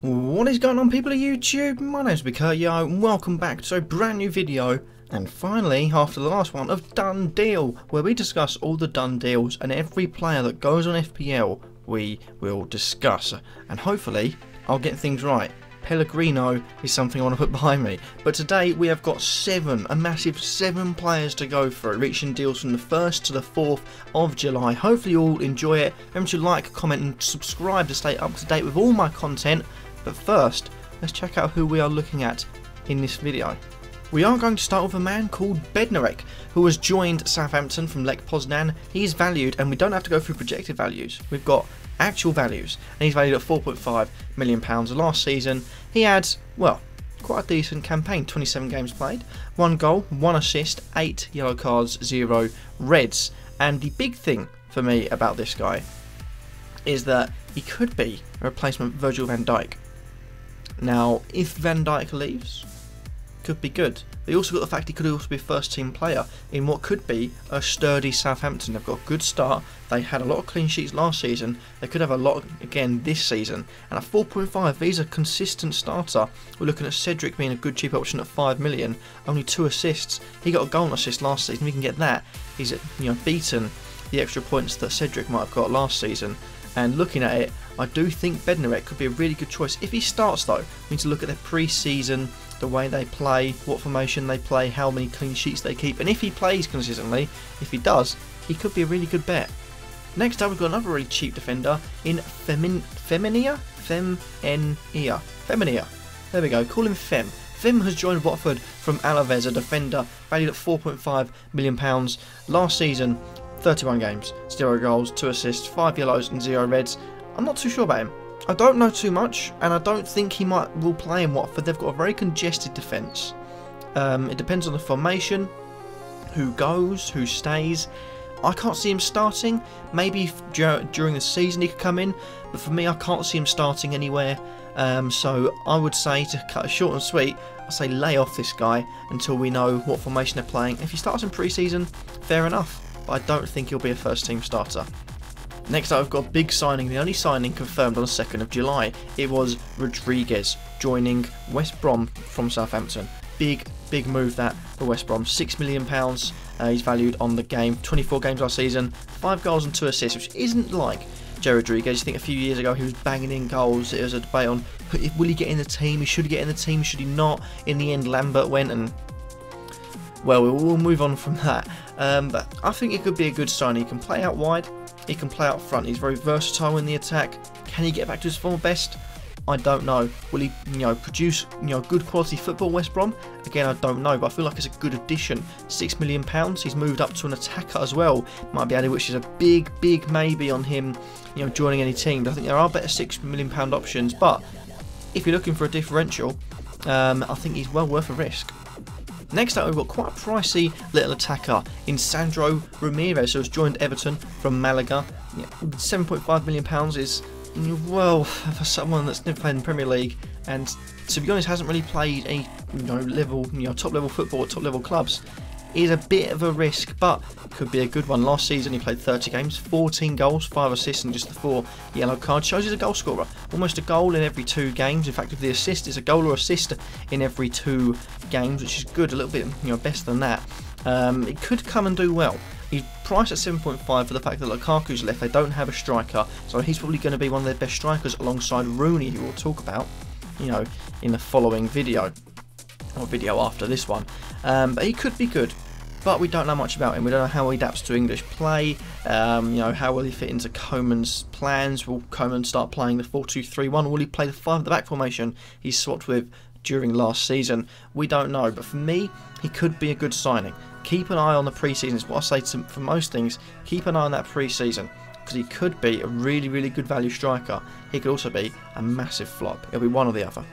What is going on, people of YouTube? My name's Kurtyoy and welcome back to a brand new video, and finally, after the last one, of Done Deal, where we discuss all the done deals and every player that goes on FPL we will discuss, and hopefully I'll get things right. Pellegrino is something I want to put behind me, but today we have got a massive 7 players to go through, reaching deals from the 1st to the 4th of July. Hopefully you all enjoy it. Remember to like, comment and subscribe to stay up to date with all my content. But first, let's check out who we are looking at in this video. We are going to start with a man called Bednarek, who has joined Southampton from Lech Poznan. He is valued, and we don't have to go through projected values. We've got actual values, and he's valued at £4.5 million last season. He had, well, quite a decent campaign, 27 games played, 1 goal, 1 assist, 8 yellow cards, 0 reds. And the big thing for me about this guy is that he could be a replacement for Virgil van Dijk. Now, if Van Dijk leaves, could be good. But you also got the fact he could also be a first team player in what could be a sturdy Southampton. They've got a good start. They had a lot of clean sheets last season. They could have a lot again this season. And at 4.5, he's a consistent starter. We're looking at Cedric being a good cheap option at 5 million. Only 2 assists. He got a goal and assist last season. We can get that. He's beaten the extra points that Cedric might have got last season. And looking at it, I do think Bednarek could be a really good choice. If he starts though, we need to look at their pre-season, the way they play, what formation they play, how many clean sheets they keep, and if he plays consistently, if he does, he could be a really good bet. Next up, we've got another really cheap defender in Femenia. There we go, call him Fem. Fem has joined Watford from Alaves, a defender valued at £4.5 million last season. 31 games, 0 goals, 2 assists, 5 yellows and 0 reds. I'm not too sure about him. I don't know too much, and I don't think he will play in Watford. They've got a very congested defence. It depends on the formation, who goes, who stays. I can't see him starting. Maybe during the season he could come in, but for me I can't see him starting anywhere. So I would say, to cut it short and sweet, I say lay off this guy until we know what formation they're playing. If he starts in pre-season, fair enough. But I don't think he'll be a first team starter. Next up, we've got a big signing, the only signing confirmed on the 2nd of July. It was Rodriguez joining West Brom from Southampton. Big move that for West Brom. £6 million he's valued on the game. 24 games last season, 5 goals and 2 assists, which isn't like Joe Rodriguez. I think a few years ago he was banging in goals. There was a debate on will he get in the team, should he get in the team, should he not. In the end, Lambert went, and well, we'll move on from that. But I think it could be a good sign. He can play out wide, he can play out front. He's very versatile in the attack. Can he get back to his former best? I don't know. Will he, produce, good quality football, West Brom? Again, I don't know, but I feel like it's a good addition. £6 million. He's moved up to an attacker as well. Might be added, which is a big maybe on him, joining any team. But I think there are better £6 million options. But if you're looking for a differential, I think he's well worth a risk. Next up, we've got quite a pricey little attacker in Sandro Ramirez, who has joined Everton from Malaga. £7.5 million is, well, for someone that's never played in the Premier League, and to be honest hasn't really played any top level football at top level clubs. Is a bit of a risk, but could be a good one. Last season he played 30 games, 14 goals, 5 assists and just the 4 yellow cards. Shows he's a goal scorer. Almost a goal in every 2 games. In fact, if the assist is a goal or assist in every 2 games, which is good, a little bit better than that. It could come and do well. He's priced at 7.5 for the fact that Lukaku's left. They don't have a striker, so he's probably going to be one of their best strikers alongside Rooney, who we'll talk about, in the following video. Or video after this one. But he could be good, but we don't know much about him. We don't know how he adapts to English play. How will he fit into Koeman's plans? Will Koeman start playing the 4-2-3-1? Will he play the 5 at the back formation he swapped with during last season? We don't know, but for me, he could be a good signing. Keep an eye on the pre-season. It's what I say for most things. Keep an eye on that pre-season, because he could be a really good value striker. He could also be a massive flop. It'll be one or the other.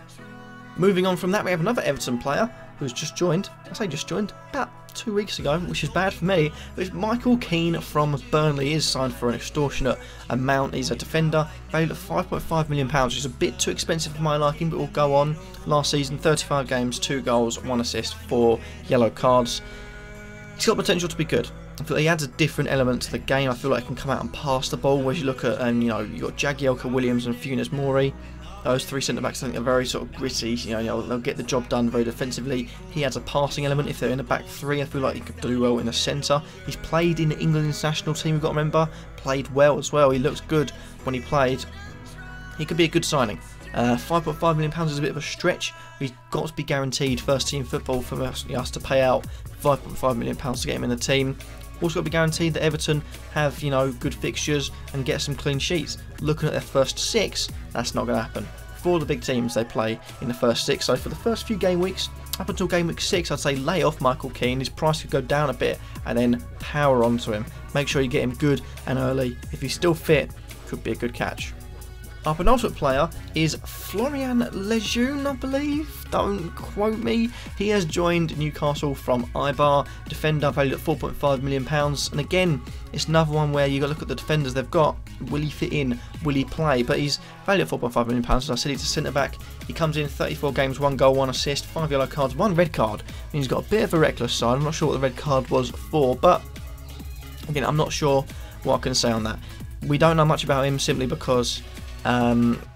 Moving on from that, we have another Everton player who's just joined. I say just joined, about 2 weeks ago, which is bad for me. But it's Michael Keane from Burnley. He is signed for an extortionate amount. He's a defender, valued at £5.5 million, which is a bit too expensive for my liking, but will go on. Last season, 35 games, 2 goals, 1 assist, 4 yellow cards. He's got potential to be good. I feel like he adds a different element to the game. I feel like he can come out and pass the ball. Whereas you look at, you know, you've got Jagielka, Williams and Funes Mori. Those three centre-backs I think are very sort of gritty. You know, they'll get the job done very defensively. He adds a passing element. If they're in the back three, I feel like he could do well in the centre. He's played in the England international team, we've got to remember. Played well as well. He looks good when he played. He could be a good signing. £5.5 million is a bit of a stretch. He's got to be guaranteed first team football for us to pay out £5.5 million to get him in the team. Also got to be guaranteed that Everton have, you know, good fixtures and get some clean sheets. Looking at their first 6, that's not going to happen. For the big teams, they play in the first 6. So for the first few game weeks, up until game week 6, I'd say lay off Michael Keane. His price could go down a bit and then power onto him. Make sure you get him good and early. If he's still fit, could be a good catch. Our penultimate player is Florian Lejeune, I believe. Don't quote me. He has joined Newcastle from Eibar. Defender valued at £4.5 million. And again, it's another one where you got to look at the defenders they've got. Will he fit in? Will he play? But he's valued at £4.5 million. As I said, he's a centre back. He comes in 34 games, 1 goal, 1 assist, 5 yellow cards, 1 red card. I mean, he's got a bit of a reckless side. I'm not sure what the red card was for, but again, I'm not sure what I can say on that. We don't know much about him simply because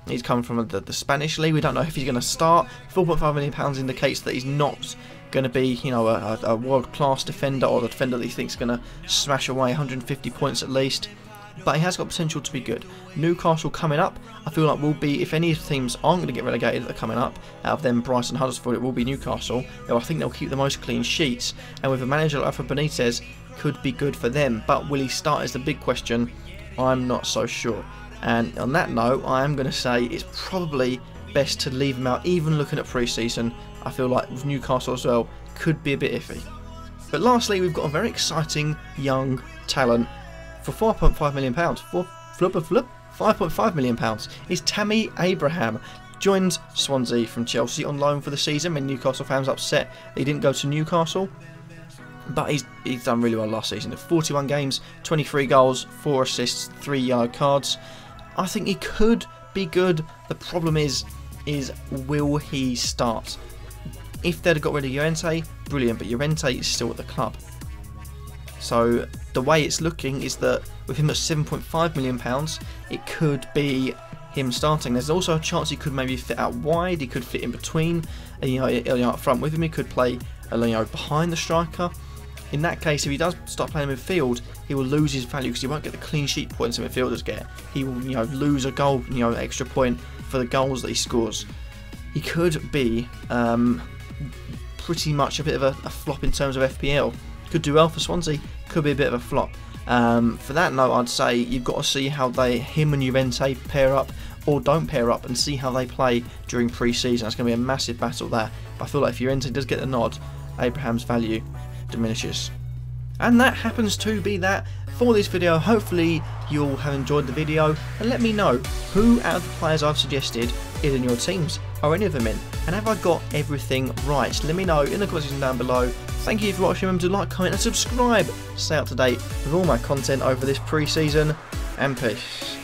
he's come from the Spanish league. We don't know if he's going to start. £4.5 million indicates that he's not going to be, you know, a world-class defender or the defender that he thinks is going to smash away 150 points at least. But he has got potential to be good. Newcastle coming up, I feel like will be, if any teams aren't going to get relegated that are coming up, out of them, Brighton, Huddersfield, it will be Newcastle. Though I think they'll keep the most clean sheets. And with a manager like Alfred Benitez, could be good for them. But will he start is the big question. I'm not so sure. And on that note, I am going to say it's probably best to leave him out, even looking at pre-season. I feel like with Newcastle as well, could be a bit iffy. But lastly, we've got a very exciting young talent for £4.5 million. £5.5 million is Tammy Abraham. Joined Swansea from Chelsea on loan for the season. When Newcastle fans upset he didn't go to Newcastle. But he's done really well last season. 41 games, 23 goals, 4 assists, 3 yellow cards. I think he could be good. The problem is will he start? If they'd have got rid of Llorente, brilliant, but Llorente is still at the club. So the way it's looking is that with him at £7.5 million, it could be him starting. There's also a chance he could maybe fit out wide. He could fit in between, you know, up front with him. He could play, you know, behind the striker. In that case, if he does start playing midfield, he will lose his value because he won't get the clean sheet points that midfielders get. He will, you know, lose a goal, you know, extra point for the goals that he scores. He could be pretty much a bit of a flop in terms of FPL. Could do well for Swansea, could be a bit of a flop. For that note, I'd say you've got to see how him and Llorente pair up or don't pair up and see how they play during pre-season. That's going to be a massive battle there. But I feel like if Llorente does get the nod, Abraham's value diminishes. And that happens to be that for this video. Hopefully you'll have enjoyed the video and let me know who out of the players I've suggested is in your teams. Are any of them in? And have I got everything right? So let me know in the comments section down below. Thank you for watching. Remember to like, comment and subscribe to stay up to date with all my content over this pre-season, and peace.